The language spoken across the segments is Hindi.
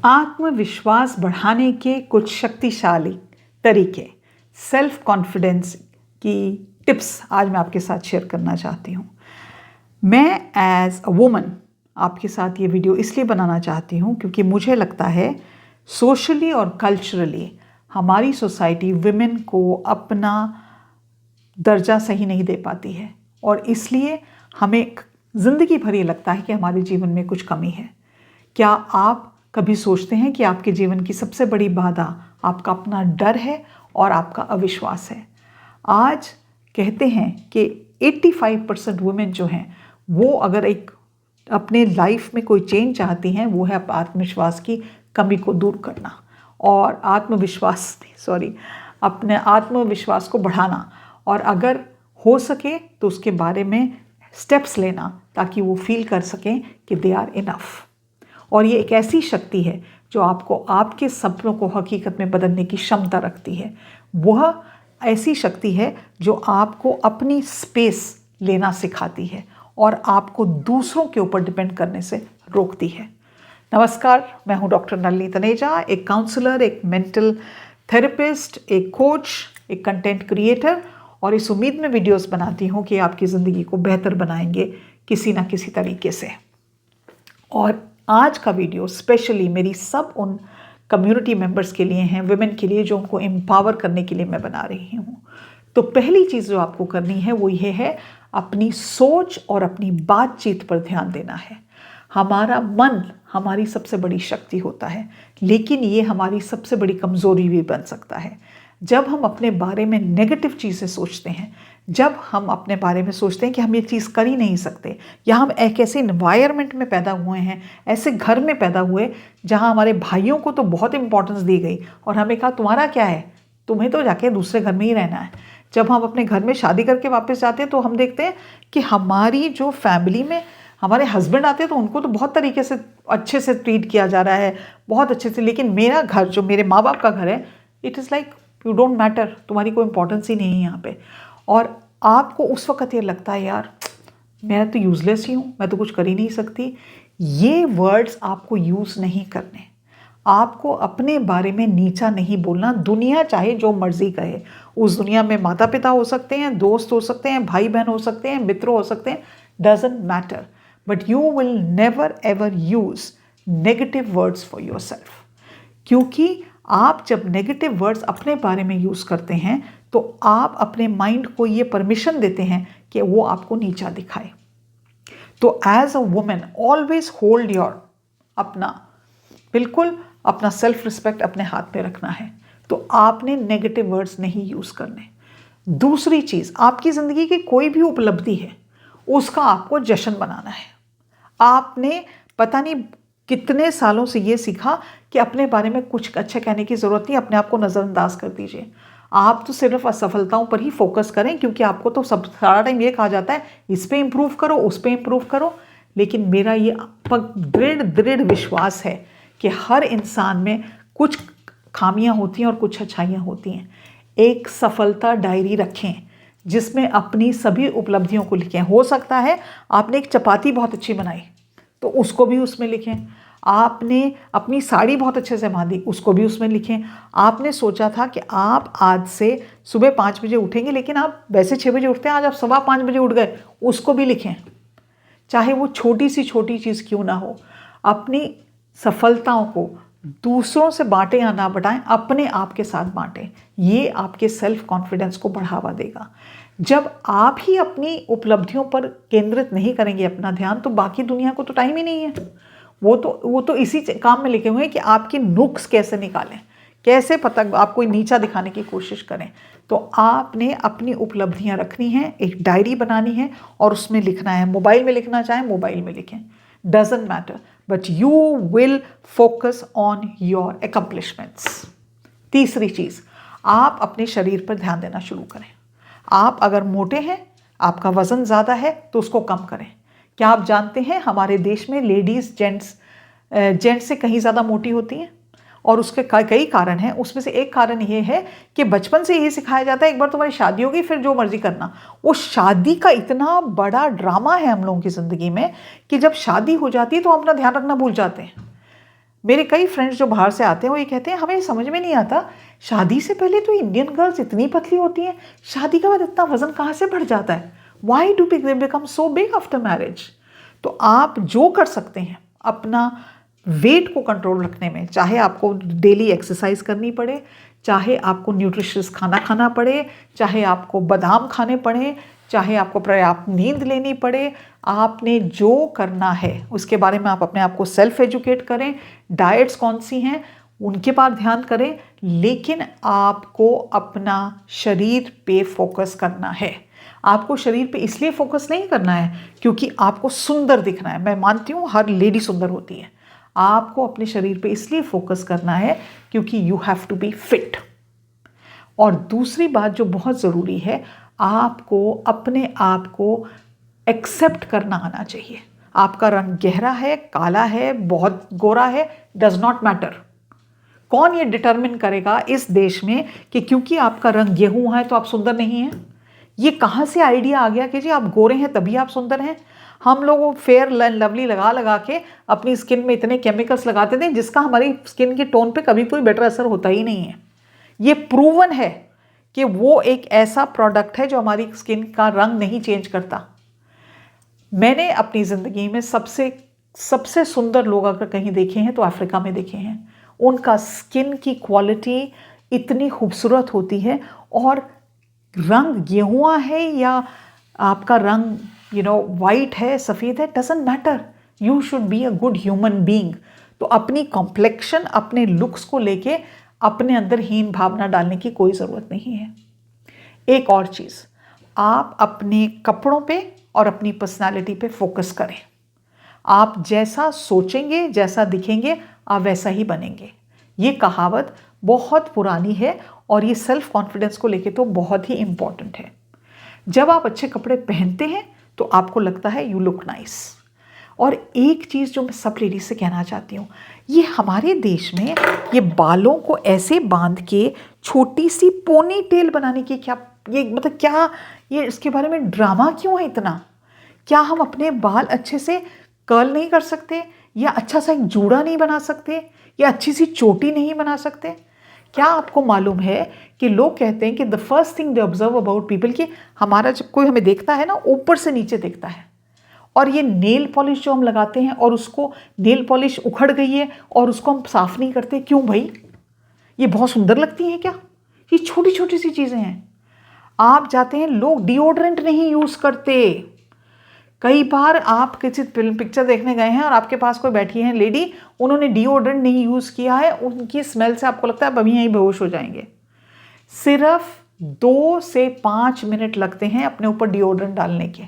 आत्मविश्वास बढ़ाने के कुछ शक्तिशाली तरीके, सेल्फ कॉन्फिडेंस की टिप्स आज मैं आपके साथ शेयर करना चाहती हूँ। मैं एज अ वुमन आपके साथ ये वीडियो इसलिए बनाना चाहती हूँ क्योंकि मुझे लगता है सोशली और कल्चरली हमारी सोसाइटी विमेन को अपना दर्जा सही नहीं दे पाती है और इसलिए हमें ज़िंदगी भर ये लगता है कि हमारे जीवन में कुछ कमी है। क्या आप कभी सोचते हैं कि आपके जीवन की सबसे बड़ी बाधा आपका अपना डर है और आपका अविश्वास है? आज कहते हैं कि 85% वुमेन जो हैं वो अगर एक अपने लाइफ में कोई चेंज चाहती हैं वो है आत्मविश्वास की कमी को दूर करना और अपने आत्मविश्वास को बढ़ाना, और अगर हो सके तो उसके बारे में स्टेप्स लेना ताकि वो फील कर सकें कि दे आर इनफ। और ये एक ऐसी शक्ति है जो आपको आपके सपनों को हकीकत में बदलने की क्षमता रखती है। वह ऐसी शक्ति है जो आपको अपनी स्पेस लेना सिखाती है और आपको दूसरों के ऊपर डिपेंड करने से रोकती है। नमस्कार, मैं हूँ डॉक्टर नलिनी तनेजा, एक काउंसलर, एक मेंटल थेरेपिस्ट, एक कोच, एक कंटेंट क्रिएटर, और इस उम्मीद में वीडियोस बनाती हूँ कि आपकी ज़िंदगी को बेहतर बनाएंगे किसी ना किसी तरीके से। और आज का वीडियो स्पेशली मेरी सब उन कम्युनिटी मेंबर्स के लिए हैं, वुमेन के लिए, जो उनको एम्पावर करने के लिए मैं बना रही हूँ। तो पहली चीज़ जो आपको करनी है वो ये है, अपनी सोच और अपनी बातचीत पर ध्यान देना है। हमारा मन हमारी सबसे बड़ी शक्ति होता है, लेकिन ये हमारी सबसे बड़ी कमज़ोरी भी बन सकता है। जब हम अपने बारे में नेगेटिव चीज़ें सोचते हैं, जब हम अपने बारे में सोचते हैं कि हम ये चीज़ कर ही नहीं सकते, या हम एक ऐसे इन्वायरमेंट में पैदा हुए हैं, ऐसे घर में पैदा हुए जहाँ हमारे भाइयों को तो बहुत इंपॉर्टेंस दी गई और हमें कहा तुम्हारा क्या है, तुम्हें तो जाके दूसरे घर में ही रहना है। जब हम अपने घर में शादी करके वापस जाते हैं तो हम देखते हैं कि हमारी जो फैमिली में हमारे हस्बैंड आते हैं तो उनको तो बहुत तरीके से अच्छे से ट्रीट किया जा रहा है, बहुत अच्छे से, लेकिन मेरा घर जो मेरे माँ बाप का घर है, it is like you don't matter, तुम्हारी कोई इंपॉर्टेंस ही नहीं है यहाँ पे। और आपको उस वक़्त ये लगता है यार मैं तो यूज़लेस ही हूँ, मैं तो कुछ कर ही नहीं सकती। ये वर्ड्स आपको यूज़ नहीं करने। आपको अपने बारे में नीचा नहीं बोलना। दुनिया चाहे जो मर्ज़ी कहे, उस दुनिया में माता पिता हो सकते हैं, दोस्त हो सकते हैं, भाई बहन हो सकते हैं, मित्र हो सकते हैं, doesn't matter, but you will never ever use negative words for your self. क्योंकि आप जब नेगेटिव वर्ड्स अपने बारे में यूज़ करते हैं तो आप अपने माइंड को ये परमिशन देते हैं कि वो आपको नीचा दिखाए। तो as a woman always hold your बिल्कुल अपना सेल्फ रिस्पेक्ट अपने हाथ में रखना है। तो आपने नेगेटिव वर्ड्स नहीं यूज़ करने। दूसरी चीज़, आपकी ज़िंदगी की कोई भी उपलब्धि है उसका आपको जश्न बनाना है। आपने पता नहीं कितने सालों से ये सीखा कि अपने बारे में कुछ अच्छा कहने की ज़रूरत नहीं, अपने आप को नज़रअंदाज कर दीजिए। आप तो सिर्फ असफलताओं पर ही फोकस करें, क्योंकि आपको तो सब सारा टाइम ये कहा जाता है इस पे इम्प्रूव करो, उस पे इम्प्रूव करो। लेकिन मेरा ये दृढ़ विश्वास है कि हर इंसान में कुछ खामियां होती हैं और कुछ अच्छाइयाँ होती हैं। एक सफलता डायरी रखें जिसमें अपनी सभी उपलब्धियों को लिखें। हो सकता है आपने एक चपाती बहुत अच्छी बनाई तो उसको भी उसमें लिखें। आपने अपनी साड़ी बहुत अच्छे से बांधी, उसको भी उसमें लिखें। आपने सोचा था कि आप आज से सुबह 5 बजे उठेंगे, लेकिन आप वैसे 6 बजे उठते हैं, आज आप 5:15 बजे उठ गए, उसको भी लिखें। चाहे वो छोटी सी छोटी चीज़ क्यों ना हो, अपनी सफलताओं को दूसरों से बांटें या ना बढ़ाएं, अपने आप के साथ बांटें। ये आपके सेल्फ कॉन्फिडेंस को बढ़ावा देगा। जब आप ही अपनी उपलब्धियों पर केंद्रित नहीं करेंगे अपना ध्यान, तो बाकी दुनिया को तो टाइम ही नहीं है। वो तो इसी काम में लिखे हुए हैं कि आपकी नुक्स कैसे निकालें, कैसे पता आपको नीचा दिखाने की कोशिश करें। तो आपने अपनी उपलब्धियां रखनी हैं, एक डायरी बनानी है और उसमें लिखना है। मोबाइल में लिखना चाहें मोबाइल में लिखें, doesn't matter, but you will focus on your accomplishments. तीसरी चीज़, आप अपने शरीर पर ध्यान देना शुरू करें। आप अगर मोटे हैं, आपका वज़न ज़्यादा है, तो उसको कम करें। क्या आप जानते हैं हमारे देश में लेडीज़ जेंट्स से कहीं ज़्यादा मोटी होती हैं, और उसके कई कारण हैं। उसमें से एक कारण ये है कि बचपन से यही सिखाया जाता है एक बार तुम्हारी शादी होगी फिर जो मर्जी करना। वो शादी का इतना बड़ा ड्रामा है हम लोगों की ज़िंदगी में कि जब शादी हो जाती है तो हम अपना ध्यान रखना भूल जाते हैं। मेरे कई फ्रेंड्स जो बाहर से आते हैं वो ये कहते हैं हमें समझ में नहीं आता, शादी से पहले तो इंडियन गर्ल्स इतनी पतली होती हैं, शादी के बाद इतना वजन कहाँ से बढ़ जाता है, why do they become so big after marriage. तो आप जो कर सकते हैं अपना वेट को कंट्रोल रखने में, चाहे आपको डेली एक्सरसाइज करनी पड़े, चाहे आपको न्यूट्रिशियस खाना खाना पड़े, चाहे आपको बादाम खाने पड़े, चाहे आपको पर्याप्त नींद लेनी पड़े, आपने जो करना है उसके बारे में आप अपने आप को सेल्फ एजुकेट करें। डाइट्स कौन सी हैं उनके पर ध्यान करें, लेकिन आपको अपना शरीर पे फोकस करना है। आपको शरीर पे इसलिए फोकस नहीं करना है क्योंकि आपको सुंदर दिखना है। मैं मानती हूँ हर लेडी सुंदर होती है। आपको अपने शरीर पे इसलिए फोकस करना है क्योंकि you have to be fit. और दूसरी बात जो बहुत ज़रूरी है, आपको अपने आप को एक्सेप्ट करना आना चाहिए। आपका रंग गहरा है, काला है, बहुत गोरा है, डज नॉट मैटर। कौन ये डिटरमिन करेगा इस देश में कि क्योंकि आपका रंग गेहूं है तो आप सुंदर नहीं हैं? ये कहाँ से आइडिया आ गया कि जी आप गोरे हैं तभी आप सुंदर हैं? हम लोग वो फेयर लवली लगा लगा के अपनी स्किन में इतने केमिकल्स लगाते थे जिसका हमारी स्किन के टोन पे कभी कोई बेटर असर होता ही नहीं है। ये प्रूवन है कि वो एक ऐसा प्रोडक्ट है जो हमारी स्किन का रंग नहीं चेंज करता। मैंने अपनी ज़िंदगी में सबसे सुंदर लोग अगर कहीं देखे हैं तो अफ्रीका में देखे हैं। उनका स्किन की क्वालिटी इतनी खूबसूरत होती है, और रंग गेहुआ है या आपका रंग वाइट है, सफ़ेद है, doesn't matter. You should be a good human being. तो अपनी कॉम्प्लेक्शन, अपने लुक्स को लेके अपने अंदर हीन भावना डालने की कोई ज़रूरत नहीं है। एक और चीज़, आप अपने कपड़ों पे और अपनी पर्सनालिटी पे फोकस करें। आप जैसा सोचेंगे, जैसा दिखेंगे, आप वैसा ही बनेंगे। ये कहावत बहुत पुरानी है और ये सेल्फ कॉन्फिडेंस को लेके तो बहुत ही इम्पॉर्टेंट है। जब आप अच्छे कपड़े पहनते हैं तो आपको लगता है यू लुक नाइस। और एक चीज़ जो मैं सब लेडीज से कहना चाहती हूँ, ये हमारे देश में ये बालों को ऐसे बांध के छोटी सी पोनी टेल बनाने की क्या ये इसके बारे में ड्रामा क्यों है इतना? क्या हम अपने बाल अच्छे से कर्ल नहीं कर सकते, या अच्छा सा एक जूड़ा नहीं बना सकते, या अच्छी सी चोटी नहीं बना सकते? क्या आपको मालूम है कि लोग कहते हैं कि the first thing they observe about people, कि हमारा जब कोई हमें देखता है ना, ऊपर से नीचे देखता है। और ये नेल पॉलिश जो हम लगाते हैं और उसको नेल पॉलिश उखड़ गई है और उसको हम साफ़ नहीं करते, क्यों भाई? ये बहुत सुंदर लगती हैं क्या? ये छोटी छोटी सी चीज़ें हैं। आप जाते हैं, लोग डिओड्रेंट नहीं यूज़ करते। कई बार आप किसी पिक्चर देखने गए हैं और आपके पास कोई बैठी है लेडी, उन्होंने डिओड्रेंट नहीं यूज़ किया है, उनकी स्मेल से आपको लगता है अब अभी यहीं बेहोश हो जाएंगे। सिर्फ 2 से 5 मिनट लगते हैं अपने ऊपर डिओड्रेंट डालने के,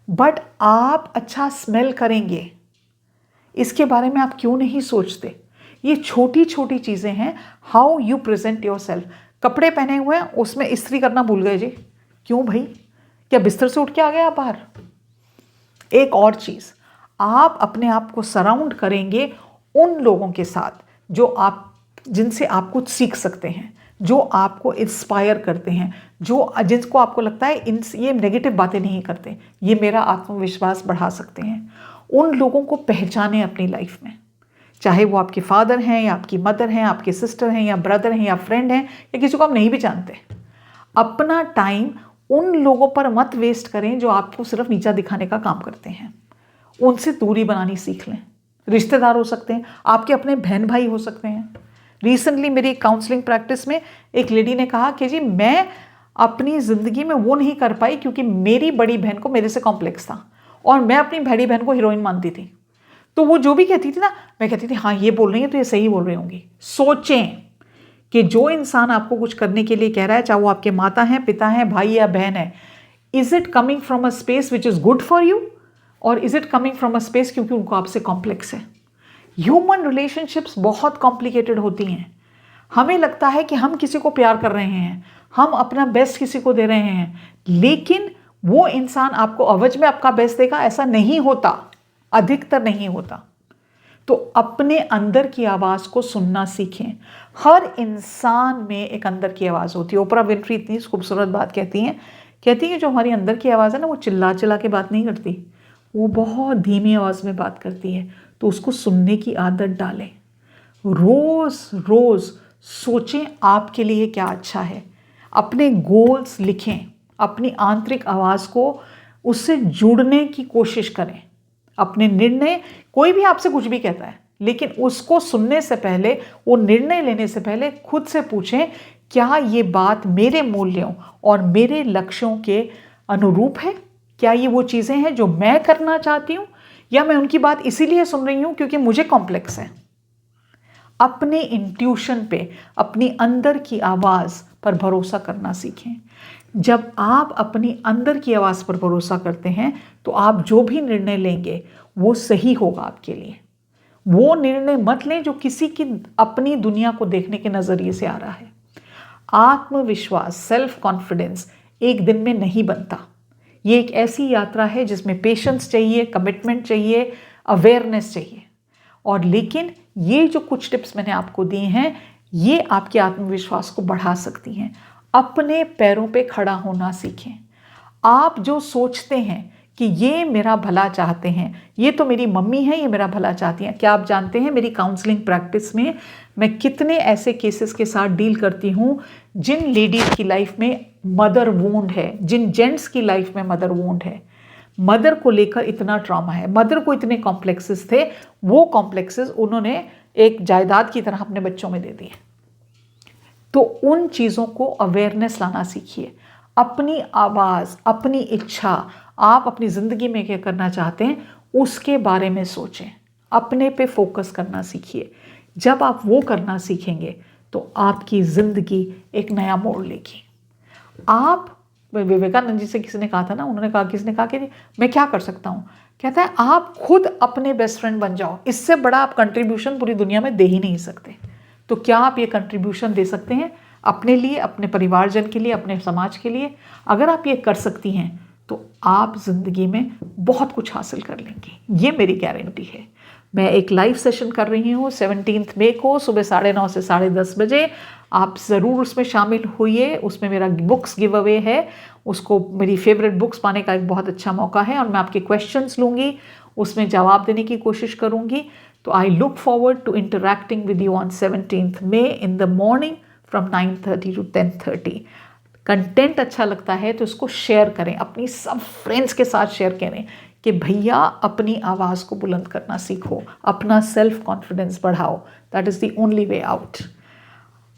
बट आप अच्छा स्मेल करेंगे। इसके बारे में आप क्यों नहीं सोचते? ये छोटी छोटी चीज़ें हैं, how you present your self. कपड़े पहने हुए हैं, उसमें इस्त्री करना भूल गए जी, क्यों भाई? क्या बिस्तर से उठ के आ गए आप बाहर? एक और चीज़, आप अपने आप को सराउंड करेंगे उन लोगों के साथ जिनसे आप कुछ सीख सकते हैं, जो आपको इंस्पायर करते हैं, जिनको आपको लगता है ये नेगेटिव बातें नहीं करते, ये मेरा आत्मविश्वास बढ़ा सकते हैं। उन लोगों को पहचानें अपनी लाइफ में, चाहे वो आपके फादर हैं या आपकी मदर हैं, आपके सिस्टर हैं या ब्रदर हैं या फ्रेंड हैं, या किसी को आप नहीं भी जानते। अपना टाइम उन लोगों पर मत वेस्ट करें जो आपको सिर्फ नीचा दिखाने का काम करते हैं। उनसे दूरी बनानी सीख लें। रिश्तेदार हो सकते हैं, आपके अपने बहन भाई हो सकते हैं। रिसेंटली मेरी काउंसलिंग प्रैक्टिस में एक लेडी ने कहा कि जी मैं अपनी ज़िंदगी में वो नहीं कर पाई क्योंकि मेरी बड़ी बहन को मेरे से कॉम्प्लेक्स था और मैं अपनी बड़ी बहन को हीरोइन मानती थी। तो वो जो भी कहती थी ना, मैं कहती थी हाँ ये बोल रही है तो ये सही बोल रही होंगी। सोचें कि जो इंसान आपको कुछ करने के लिए कह रहा है, चाहे वो आपके माता हैं, पिता हैं, भाई या बहन है, is it coming from a space which is good for you, और is it coming from a space क्योंकि उनको आपसे कॉम्प्लेक्स है? ह्यूमन रिलेशनशिप्स बहुत कॉम्प्लिकेटेड होती हैं। हमें लगता है कि हम किसी को प्यार कर रहे हैं, हम अपना बेस्ट किसी को दे रहे हैं, लेकिन वो इंसान आपको अवज में आपका बेस्ट देगा, ऐसा नहीं होता, अधिकतर नहीं होता। तो अपने अंदर की आवाज़ को सुनना सीखें। हर इंसान में एक अंदर की आवाज़ होती है। ओपरा विनफ्री इतनी खूबसूरत बात कहती हैं जो हमारी अंदर की आवाज़ है ना, वो चिल्ला चिल्ला के बात नहीं करती, वो बहुत धीमी आवाज़ में बात करती है। तो उसको सुनने की आदत डालें। रोज़ रोज़ सोचें आपके लिए क्या अच्छा है, अपने गोल्स लिखें, अपनी आंतरिक आवाज़ को उससे जुड़ने की कोशिश करें। अपने निर्णय, कोई भी आपसे कुछ भी कहता है, लेकिन उसको सुनने से पहले, वो निर्णय लेने से पहले खुद से पूछें, क्या ये बात मेरे मूल्यों और मेरे लक्ष्यों के अनुरूप है? क्या ये वो चीज़ें हैं जो मैं करना चाहती हूँ, या मैं उनकी बात इसीलिए सुन रही हूँ क्योंकि मुझे कॉम्प्लेक्स है? अपने इंट्यूशन पे, अपनी अंदर की आवाज़ पर भरोसा करना सीखें। जब आप अपनी अंदर की आवाज़ पर भरोसा करते हैं तो आप जो भी निर्णय लेंगे वो सही होगा आपके लिए। वो निर्णय मत लें जो किसी की अपनी दुनिया को देखने के नज़रिए से आ रहा है। आत्मविश्वास, सेल्फ कॉन्फिडेंस एक दिन में नहीं बनता। ये एक ऐसी यात्रा है जिसमें पेशेंस चाहिए, कमिटमेंट चाहिए, अवेयरनेस चाहिए। और लेकिन ये जो कुछ टिप्स मैंने आपको दिए हैं, ये आपके आत्मविश्वास को बढ़ा सकती हैं। अपने पैरों पे खड़ा होना सीखें। आप जो सोचते हैं कि ये मेरा भला चाहते हैं, ये तो मेरी मम्मी है, ये मेरा भला चाहती हैं, क्या आप जानते हैं मेरी काउंसलिंग प्रैक्टिस में मैं कितने ऐसे केसेस के साथ डील करती हूँ जिन लेडीज़ की लाइफ में मदर वूंड है, जिन जेंट्स की लाइफ में मदर वूंड है। मदर को लेकर इतना ट्रॉमा है, मदर को इतने कॉम्प्लेक्सेस थे, वो कॉम्प्लेक्सेस उन्होंने एक जायदाद की तरह अपने बच्चों में दे दिए। तो उन चीज़ों को अवेयरनेस लाना सीखिए। अपनी आवाज़, अपनी इच्छा, आप अपनी ज़िंदगी में क्या करना चाहते हैं उसके बारे में सोचें, अपने पे फोकस करना सीखिए। जब आप वो करना सीखेंगे तो आपकी ज़िंदगी एक नया मोड़ लेगी। आप, विवेकानंद जी से किसी ने कहा था ना, उन्होंने कहा, किसी ने कहा कि मैं क्या कर सकता हूँ, कहता है आप खुद अपने बेस्ट फ्रेंड बन जाओ, इससे बड़ा आप कंट्रीब्यूशन पूरी दुनिया में दे ही नहीं सकते। तो क्या आप ये कंट्रीब्यूशन दे सकते हैं अपने लिए, अपने परिवारजन के लिए, अपने समाज के लिए? अगर आप ये कर सकती हैं तो आप ज़िंदगी में बहुत कुछ हासिल कर लेंगी, ये मेरी गारंटी है। मैं एक लाइव सेशन कर रही हूँ 17 मई को सुबह 9:30 से 10:30 बजे। आप ज़रूर उसमें शामिल होइए। उसमें मेरा बुक्स गिव अवे है, उसको मेरी फेवरेट बुक्स पाने का एक बहुत अच्छा मौका है, और मैं आपके क्वेश्चंस लूँगी, उसमें जवाब देने की कोशिश करूँगी। तो I look forward to interacting with you on 17 May in the morning from 9:30 to 10:30। Content अच्छा लगता है तो इसको शेयर करें, अपनी सब फ्रेंड्स के साथ शेयर करें कि भैया अपनी आवाज़ को बुलंद करना सीखो, अपना सेल्फ कॉन्फिडेंस बढ़ाओ। That is the only way out.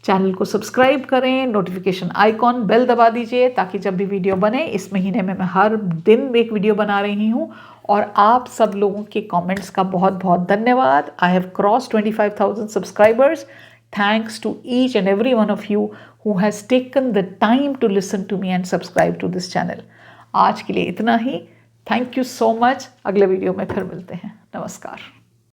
Channel को सब्सक्राइब करें, नोटिफिकेशन आइकॉन बेल दबा दीजिए ताकि जब भी वीडियो बने, इस महीने में मैं हर दिन एक वीडियो बना रही हूँ। और आप सब लोगों के कमेंट्स का बहुत बहुत धन्यवाद। I have cross 25,000 subscribers. Thanks to each and every one of you who has taken the time to listen to me and subscribe to this channel. आज के लिए इतना ही। Thank you so much. अगले वीडियो में फिर मिलते हैं। नमस्कार।